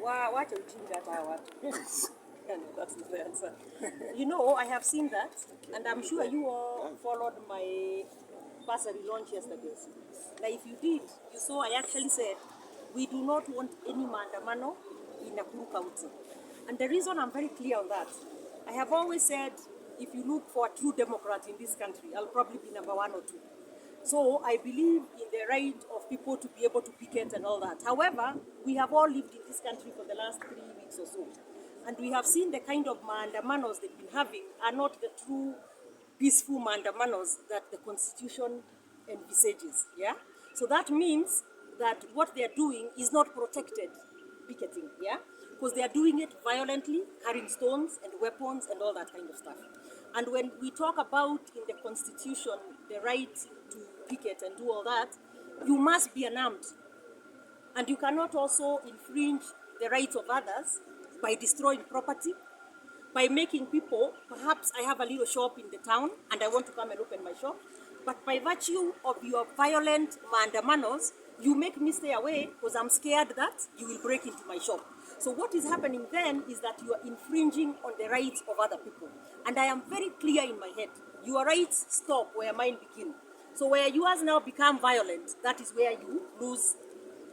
Wacha ujinga hata hawa watu. That's the answer. You know, I have seen that, and I'm sure you all followed my bursary launch yesterday. Now, if you did, you saw I actually said we do not want any maandamano in Nakuru County. And the reason I'm very clear on that, I have always said if you look for a true Democrat in this country, I'll probably be number 1 or 2. So I believe in the right of people to be able to picket and all that. However, we have all lived in this country for the last 3 weeks or so. And we have seen the kind of maandamanos they've been having are not the true peaceful maandamanos that the Constitution envisages. Yeah? So that means that what they are doing is not protected picketing. Yeah? Because they are doing it violently, carrying stones and weapons and all that kind of stuff. And when we talk about in the Constitution the right to picket and do all that, you must be unarmed. And you cannot also infringe the rights of others by destroying property, by making people, perhaps I have a little shop in the town and I want to come and open my shop, but by virtue of your violent maandamanos, you make me stay away because I'm scared that you will break into my shop. So what is happening then is that you are infringing on the rights of other people. And I am very clear in my head. Your rights stop where mine begin. So where yours now become violent, that is where you lose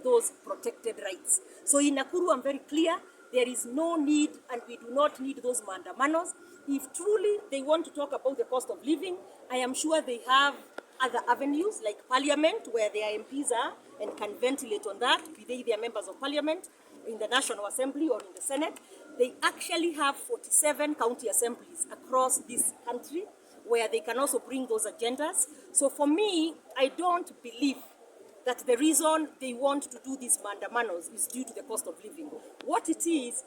those protected rights. So in Nakuru, I'm very clear, there is no need and we do not need those maandamanos. If truly they want to talk about the cost of living, I am sure they have other avenues like parliament where their MPs are and can ventilate on that, be they members of parliament, in the National Assembly or in the Senate. They actually have 47 county assemblies across this country where they can also bring those agendas. So for me, I don't believe that the reason they want to do these maandamanos is due to the cost of living. What it is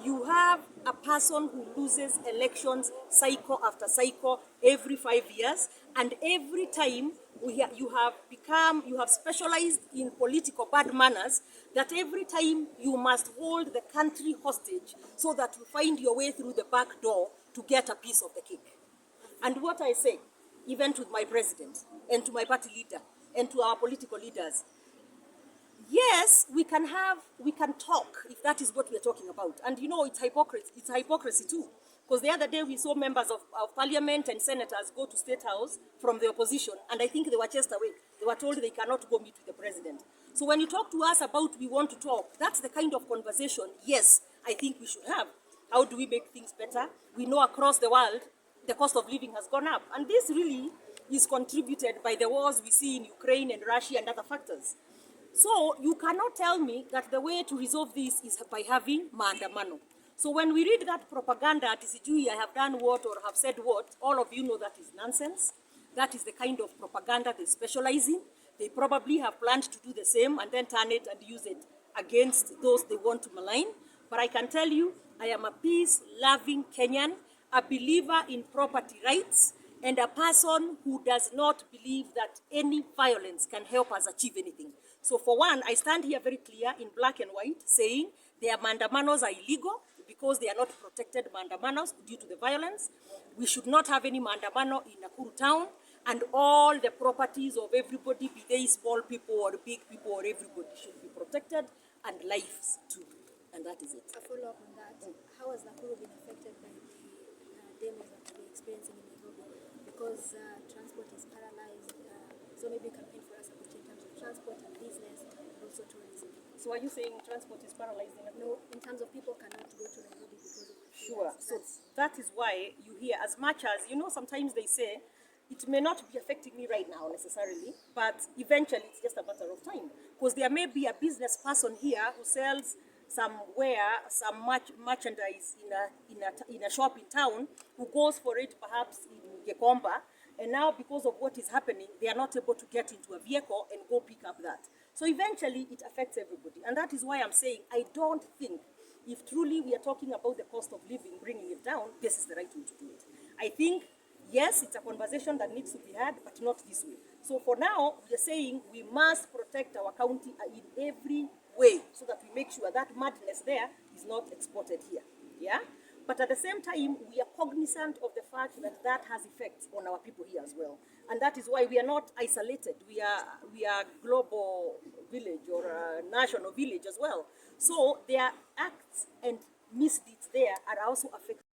you have a person who loses elections cycle after cycle every 5 years, and every time you have specialized in political bad manners, that every time you must hold the country hostage so that you find your way through the back door to get a piece of the cake. And what I say, even to my president and to my party leader and to our political leaders, yes, we can talk if that is what we're talking about. And you know, it's hypocrisy too. Because the other day we saw members of parliament and senators go to State House from the opposition, and I think they were chased away. They were told they cannot go meet with the president. So when you talk to us about we want to talk, that's the kind of conversation, yes, I think we should have. How do we make things better? We know across the world the cost of living has gone up. And this really is contributed by the wars we see in Ukraine and Russia and other factors. So you cannot tell me that the way to resolve this is by having maandamano. So when we read that propaganda, TCG, I have done what or have said what, all of you know that is nonsense. That is the kind of propaganda they specialize in. They probably have planned to do the same and then turn it and use it against those they want to malign. But I can tell you, I am a peace-loving Kenyan, a believer in property rights, and a person who does not believe that any violence can help us achieve anything. So for one, I stand here very clear in black and white saying their maandamanos are illegal because they are not protected maandamanos due to the violence. We should not have any maandamano in Nakuru town, and all the properties of everybody, be they small people or big people or everybody, should be protected, and lives too. And that is it. A follow-up on that, how has Nakuru been affected by the demos that we're experiencing in Nairobi? Because transport is paralyzed, so maybe you can paint for us a picture in terms of transport and business and also tourism. So are you saying transport is paralyzed in Nakuru? No, in terms of people cannot go to Nairobi because of Sure. So that is why you hear, as much as, you know, sometimes they say, it may not be affecting me right now necessarily, but eventually it's just a matter of time. Because there may be a business person here who sells some merchandise in a shop in town, who goes for it perhaps in Gekomba, and now because of what is happening, they are not able to get into a vehicle and go pick up that. So eventually it affects everybody. And that is why I'm saying I don't think, if truly we are talking about the cost of living, bringing it down, this is the right way to do it. I think, yes, it's a conversation that needs to be had, but not this way. So for now, we are saying we must protect our county in every way so that we make sure that madness there is not exported here. Yeah? But at the same time, we are cognizant of the fact that that has effects on our people here as well. And that is why we are not isolated. We are global village or a national village as well. So their acts and misdeeds there are also affecting